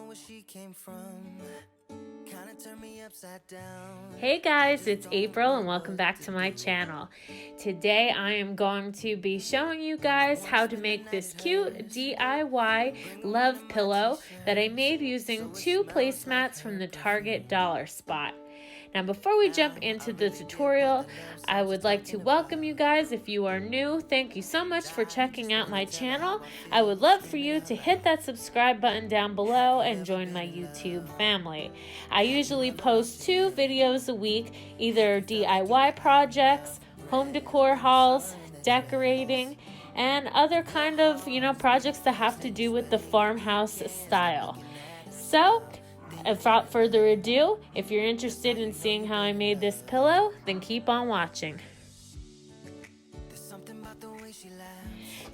where she came from. Kinda turned me upside down. Hey guys, it's April and welcome back to my channel. Today I am going to be showing you guys how to make this cute DIY love pillow that I made using 2 placemats from the Target dollar spot. Now before we jump into the tutorial, I would like to welcome you guys. If you are new, thank you so much for checking out my channel. I would love for you to hit that subscribe button down below and join my YouTube family. I usually post 2 videos a week, either DIY projects, home decor hauls, decorating, and other kind of, projects that have to do with the farmhouse style. So, without further ado, if you're interested in seeing how I made this pillow, then keep on watching.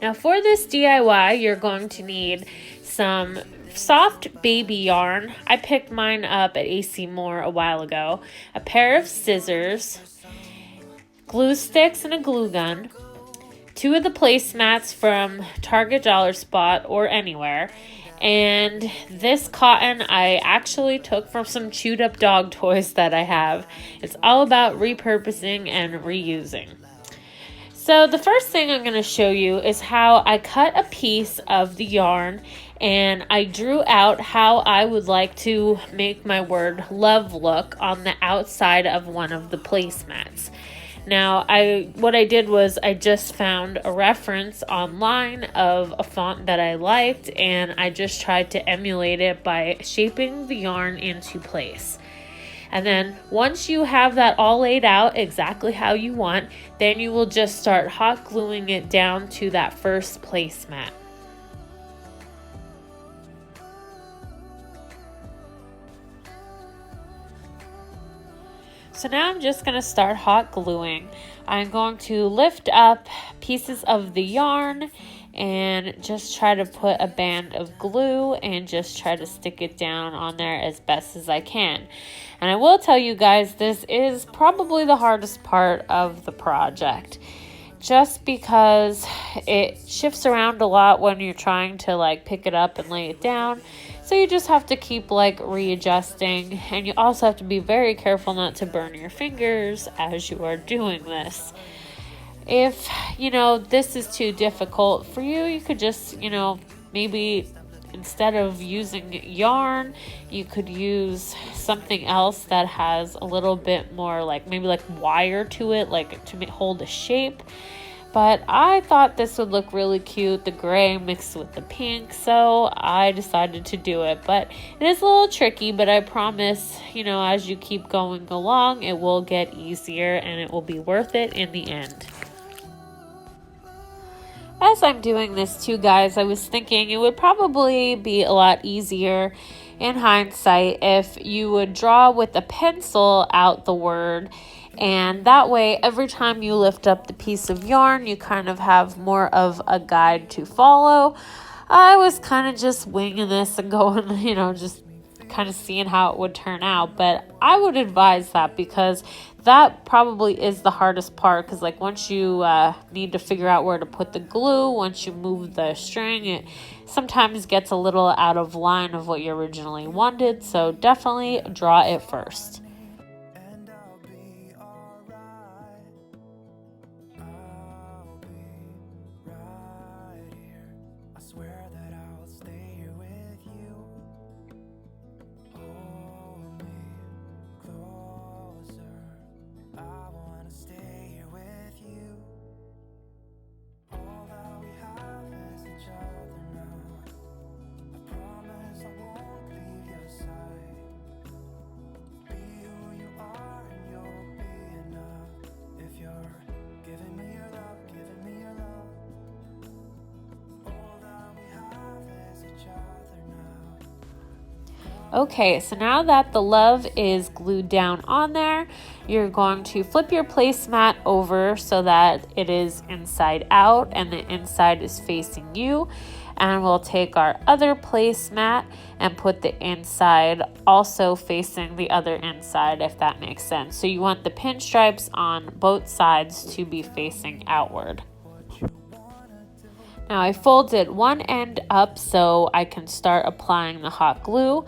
Now for this DIY, you're going to need some soft baby yarn. I picked mine up at AC Moore a while ago. A pair of scissors, glue sticks and a glue gun, 2 of the placemats from Target dollar spot or anywhere, and this cotton I actually took from some chewed up dog toys that I have. It's all about repurposing and reusing. So the first thing I'm going to show you is how I cut a piece of the yarn and I drew out how I would like to make my word love look on the outside of one of the placemats. Now, what I did was I just found a reference online of a font that I liked, and I just tried to emulate it by shaping the yarn into place. And then once you have that all laid out exactly how you want, then you will just start hot gluing it down to that first placemat. So now I'm just going to start hot gluing. I'm going to lift up pieces of the yarn and just try to put a band of glue and just try to stick it down on there as best as I can. And I will tell you guys, this is probably the hardest part of the project, just because it shifts around a lot when you're trying to pick it up and lay it down. So you just have to keep readjusting, and you also have to be very careful not to burn your fingers as you are doing this. If, this is too difficult for you, you could just, maybe instead of using yarn, you could use something else that has a little bit more maybe wire to it, to hold a shape. But I thought this would look really cute, the gray mixed with the pink, so I decided to do it. But it is a little tricky, but I promise, as you keep going along, it will get easier and it will be worth it in the end. As I'm doing this too, guys, I was thinking it would probably be a lot easier in hindsight if you would draw with a pencil out the word, and that way every time you lift up the piece of yarn you kind of have more of a guide to follow. I was kind of just winging this and going, just kind of seeing how it would turn out, but I would advise that because that probably is the hardest part, because once you need to figure out where to put the glue, once you move the string, it sometimes gets a little out of line of what you originally wanted, so definitely draw it first. Okay, so now that the love is glued down on there, you're going to flip your placemat over so that it is inside out and the inside is facing you. And we'll take our other placemat and put the inside also facing the other inside, if that makes sense. So you want the pinstripes on both sides to be facing outward. Now I folded one end up so I can start applying the hot glue.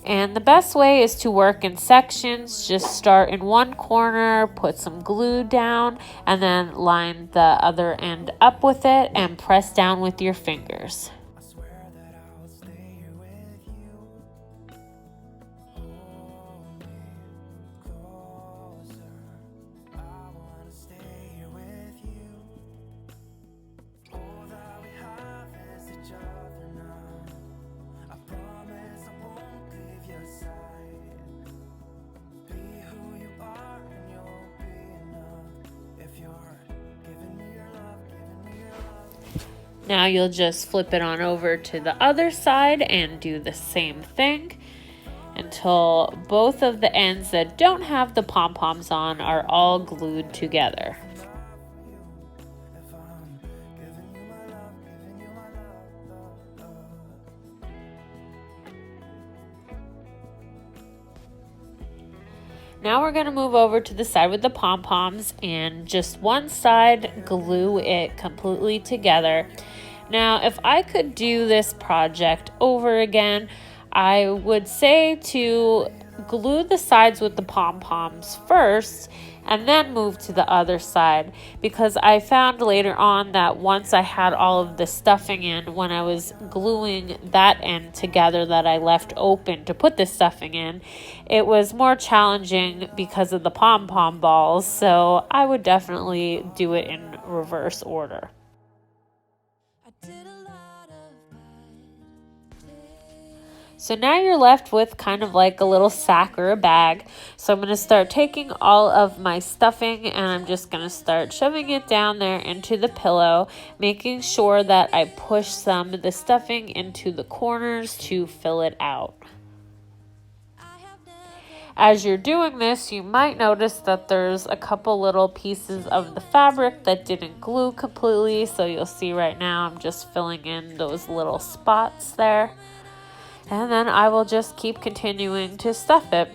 And the best way is to work in sections. Just start in one corner, put some glue down, and then line the other end up with it and press down with your fingers. I swear that I'll stay here with you. Hold me closer. I wanna stay here with you. All that we have is each other now. I promise I won't leave your side. Be who you are and you'll be enough. If you're giving me your love, giving me your love. Now you'll just flip it on over to the other side and do the same thing until both of the ends that don't have the pom-poms on are all glued together. If I'm giving you my love, giving you my love. Now we're going to move over to the side with the pom-poms and just one side glue it completely together. Now, if I could do this project over again, I would say to glue the sides with the pom-poms first and then move to the other side, because I found later on that once I had all of the stuffing in, when I was gluing that end together that I left open to put the stuffing in, it was more challenging because of the pom-pom balls, so I would definitely do it in reverse order. So now you're left with kind of like a little sack or a bag. So I'm going to start taking all of my stuffing and I'm just going to start shoving it down there into the pillow, making sure that I push some of the stuffing into the corners to fill it out. As you're doing this, you might notice that there's a couple little pieces of the fabric that didn't glue completely. So you'll see right now I'm just filling in those little spots there. And then I will just keep continuing to stuff it.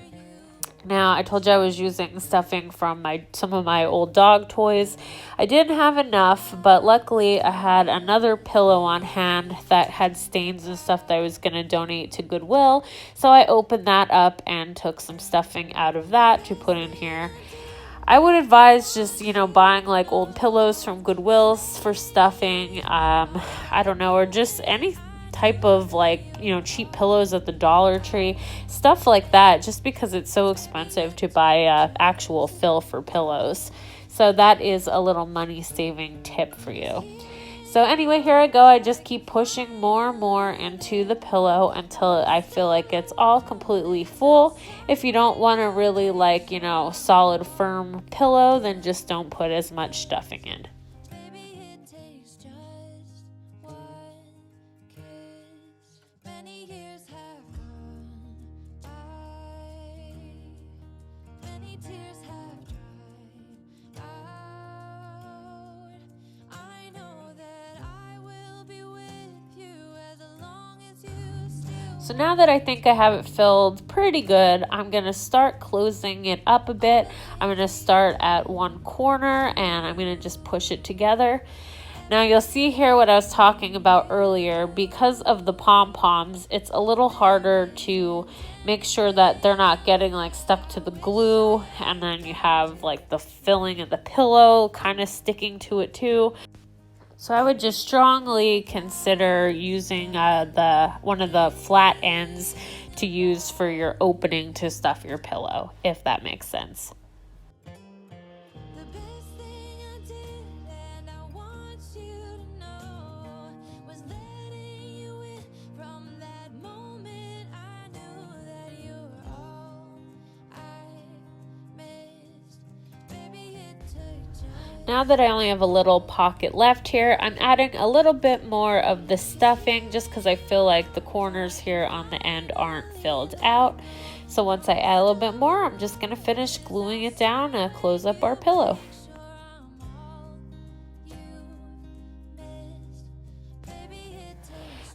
Now, I told you I was using stuffing from some of my old dog toys. I didn't have enough, but luckily I had another pillow on hand that had stains and stuff that I was going to donate to Goodwill. So I opened that up and took some stuffing out of that to put in here. I would advise just, buying like old pillows from Goodwill for stuffing. I don't know, or just any type of cheap pillows at the Dollar Tree, stuff like that, just because it's so expensive to buy actual fill for pillows. So that is a little money saving tip for you. So anyway, here I go. I just keep pushing more and more into the pillow until I feel like it's all completely full. If you don't want a really solid firm pillow, then just don't put as much stuffing in. So now that I think I have it filled pretty good, I'm going to start closing it up a bit. I'm going to start at one corner and I'm going to just push it together. Now you'll see here what I was talking about earlier. Because of the pom-poms, it's a little harder to make sure that they're not getting stuck to the glue, and then you have the filling of the pillow kind of sticking to it too. So I would just strongly consider using one of the flat ends to use for your opening to stuff your pillow, if that makes sense. Now that I only have a little pocket left here, I'm adding a little bit more of the stuffing just because I feel like the corners here on the end aren't filled out. So once I add a little bit more, I'm just going to finish gluing it down and close up our pillow.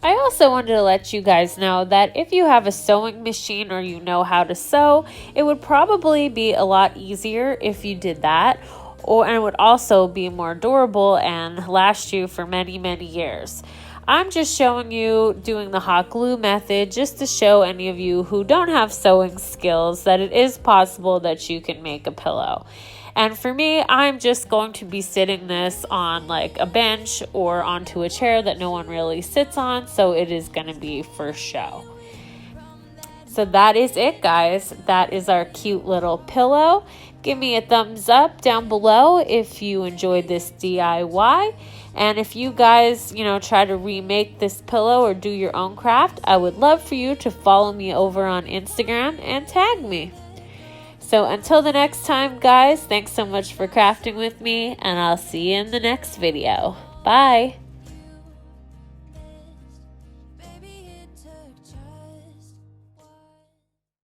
I also wanted to let you guys know that if you have a sewing machine or you know how to sew, it would probably be a lot easier if you did that. and it would also be more durable and last you for many, many years. I'm just showing you doing the hot glue method just to show any of you who don't have sewing skills that it is possible that you can make a pillow. And for me, I'm just going to be sitting this on like a bench or onto a chair that no one really sits on, so it is going to be for show. So that is it, guys. That is our cute little pillow. Give me a thumbs up down below if you enjoyed this DIY. And if you guys, try to remake this pillow or do your own craft, I would love for you to follow me over on Instagram and tag me. So until the next time, guys, thanks so much for crafting with me, and I'll see you in the next video. Bye!